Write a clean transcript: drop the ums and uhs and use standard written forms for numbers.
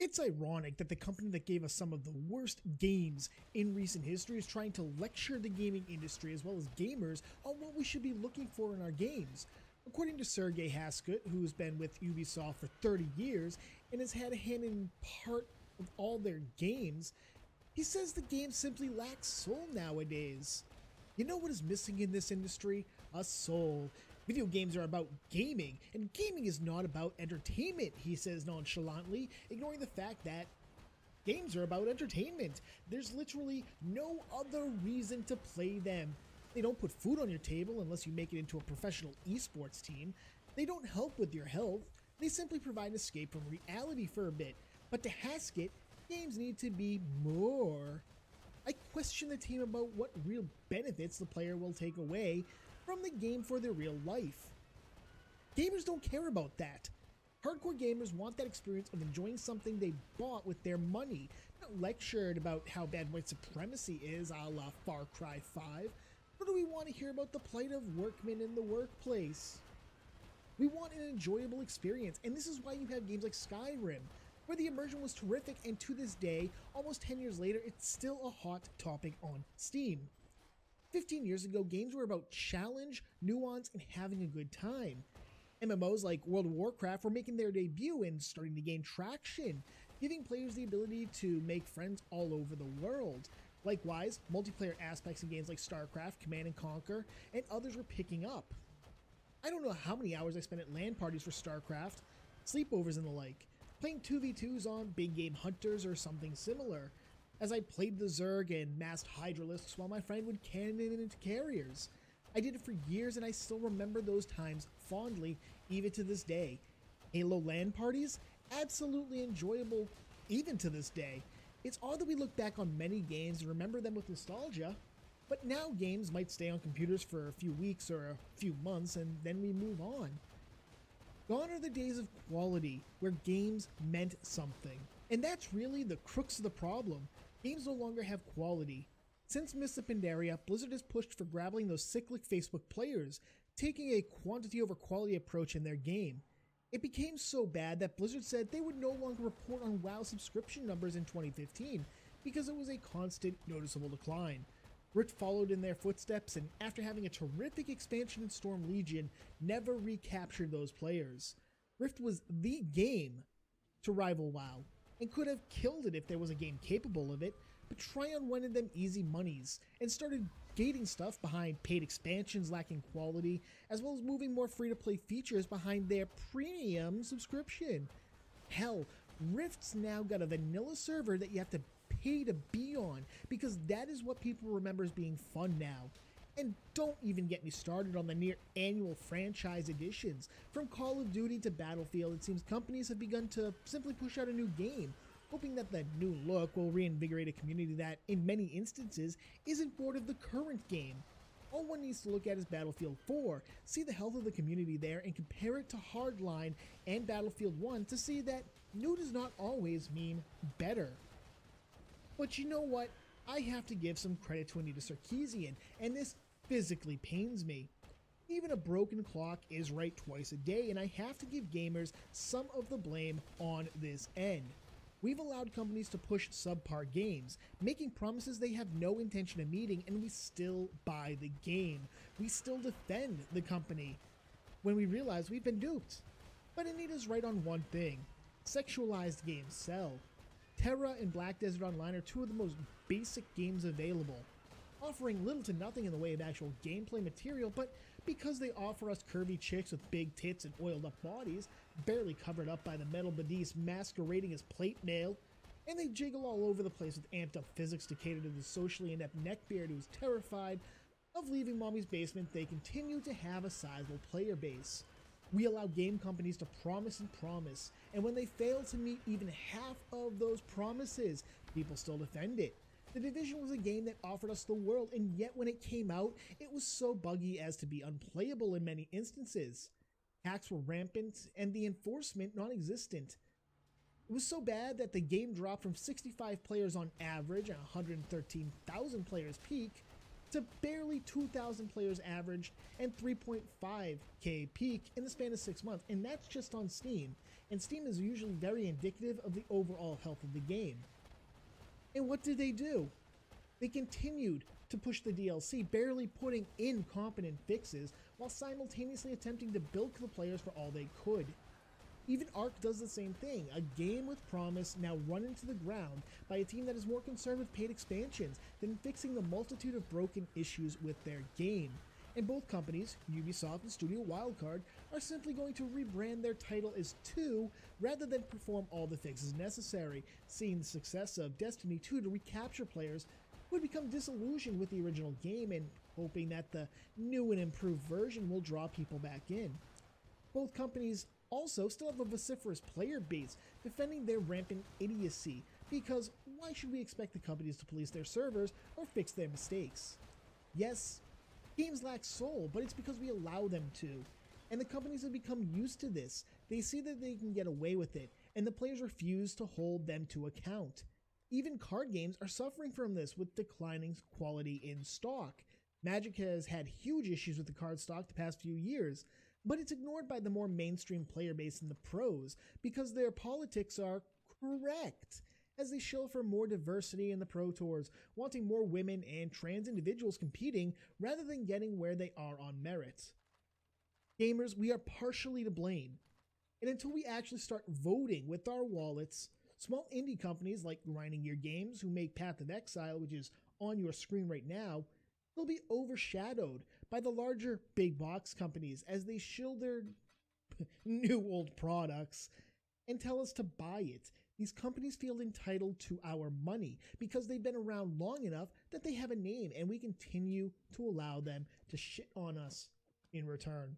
It's ironic that the company that gave us some of the worst games in recent history is trying to lecture the gaming industry as well as gamers on what we should be looking for in our games. According to Sergey Haskut, who's been with Ubisoft for 30 years and has had a hand in part of all their games, he says the game simply lacks soul nowadays. You know what is missing in this industry? A soul. Video games are about gaming, and gaming is not about entertainment, he says nonchalantly, ignoring the fact that games are about entertainment. There's literally no other reason to play them. They don't put food on your table unless you make it into a professional esports team. They don't help with your health. They simply provide an escape from reality for a bit. But to Haskett, games need to be more. I question the team about what real benefits the player will take away from the game for their real life. Gamers don't care about that. Hardcore gamers want that experience of enjoying something they bought with their money, not lectured about how bad white supremacy is a la Far Cry 5, nor do we want to hear about the plight of workmen in the workplace. We want an enjoyable experience, and this is why you have games like Skyrim, where the immersion was terrific, and to this day, almost 10 years later, it's still a hot topic on Steam. 15 years ago, games were about challenge, nuance, and having a good time. MMOs like World of Warcraft were making their debut and starting to gain traction, giving players the ability to make friends all over the world. Likewise, multiplayer aspects in games like StarCraft, Command & Conquer, and others were picking up. I don't know how many hours I spent at LAN parties for StarCraft, sleepovers and the like, playing 2v2s on big game hunters or something similar, as I played the Zerg and massed Hydralisks while my friend would cannon into carriers. I did it for years and I still remember those times fondly, even to this day. Halo LAN parties? Absolutely enjoyable, even to this day. It's odd that we look back on many games and remember them with nostalgia, but now games might stay on computers for a few weeks or a few months and then we move on. Gone are the days of quality, where games meant something. And that's really the crux of the problem. Games no longer have quality. Since Mists of Pandaria, Blizzard has pushed for grabbing those cyclic Facebook players, taking a quantity over quality approach in their game. It became so bad that Blizzard said they would no longer report on WoW subscription numbers in 2015 because it was a constant, noticeable decline. Rift followed in their footsteps, and after having a terrific expansion in Storm Legion, never recaptured those players. Rift was the game to rival WoW, and could have killed it if there was a game capable of it, but Tryon wanted them easy monies, and started gating stuff behind paid expansions lacking quality, as well as moving more free-to-play features behind their premium subscription. Hell, Rift's now got a vanilla server that you have to pay to be on, because that is what people remember as being fun now. And don't even get me started on the near annual franchise editions. From Call of Duty to Battlefield, it seems companies have begun to simply push out a new game, hoping that the new look will reinvigorate a community that, in many instances, isn't bored of the current game. All one needs to look at is Battlefield 4, see the health of the community there, and compare it to Hardline and Battlefield 1 to see that new does not always mean better. But you know what? I have to give some credit to Anita Sarkeesian, and this physically pains me. Even a broken clock is right twice a day, and I have to give gamers some of the blame on this end. We've allowed companies to push subpar games, making promises they have no intention of meeting, and we still buy the game. We still defend the company when we realize we've been duped. But Anita's right on one thing: sexualized games sell. Terra and Black Desert Online are two of the most basic games available, offering little to nothing in the way of actual gameplay material, but because they offer us curvy chicks with big tits and oiled up bodies, barely covered up by the metal beneath masquerading as plate mail, and they jiggle all over the place with amped up physics to cater to the socially inept neckbeard who is terrified of leaving mommy's basement, they continue to have a sizable player base. We allow game companies to promise and promise, and when they fail to meet even half of those promises, people still defend it. The Division was a game that offered us the world, and yet when it came out, it was so buggy as to be unplayable in many instances. Hacks were rampant, and the enforcement non-existent. It was so bad that the game dropped from 65 players on average and 113,000 players peak to barely 2,000 players averaged and 3.5k peak in the span of 6 months, and that's just on Steam, and Steam is usually very indicative of the overall health of the game. And what did they do? They continued to push the DLC, barely putting in competent fixes, while simultaneously attempting to bilk the players for all they could. Even Ark does the same thing, a game with promise now run into the ground by a team that is more concerned with paid expansions than fixing the multitude of broken issues with their game. And both companies, Ubisoft and Studio Wildcard, are simply going to rebrand their title as 2 rather than perform all the fixes necessary, seeing the success of Destiny 2 to recapture players who had become disillusioned with the original game and hoping that the new and improved version will draw people back in. Both companies also still have a vociferous player base defending their rampant idiocy, because why should we expect the companies to police their servers or fix their mistakes? Yes, games lack soul, but it's because we allow them to. And the companies have become used to this. They see that they can get away with it, and the players refuse to hold them to account. Even card games are suffering from this with declining quality in stock. Magic has had huge issues with the card stock the past few years, but it's ignored by the more mainstream player base and the pros because their politics are correct, as they shill for more diversity in the pro tours, wanting more women and trans individuals competing rather than getting where they are on merit. Gamers, we are partially to blame, and until we actually start voting with our wallets, small indie companies like Grinding Gear Games, who make Path of Exile, which is on your screen right now, will be overshadowed by the larger big box companies as they shill their new old products and tell us to buy it. These companies feel entitled to our money because they've been around long enough that they have a name, and we continue to allow them to shit on us in return.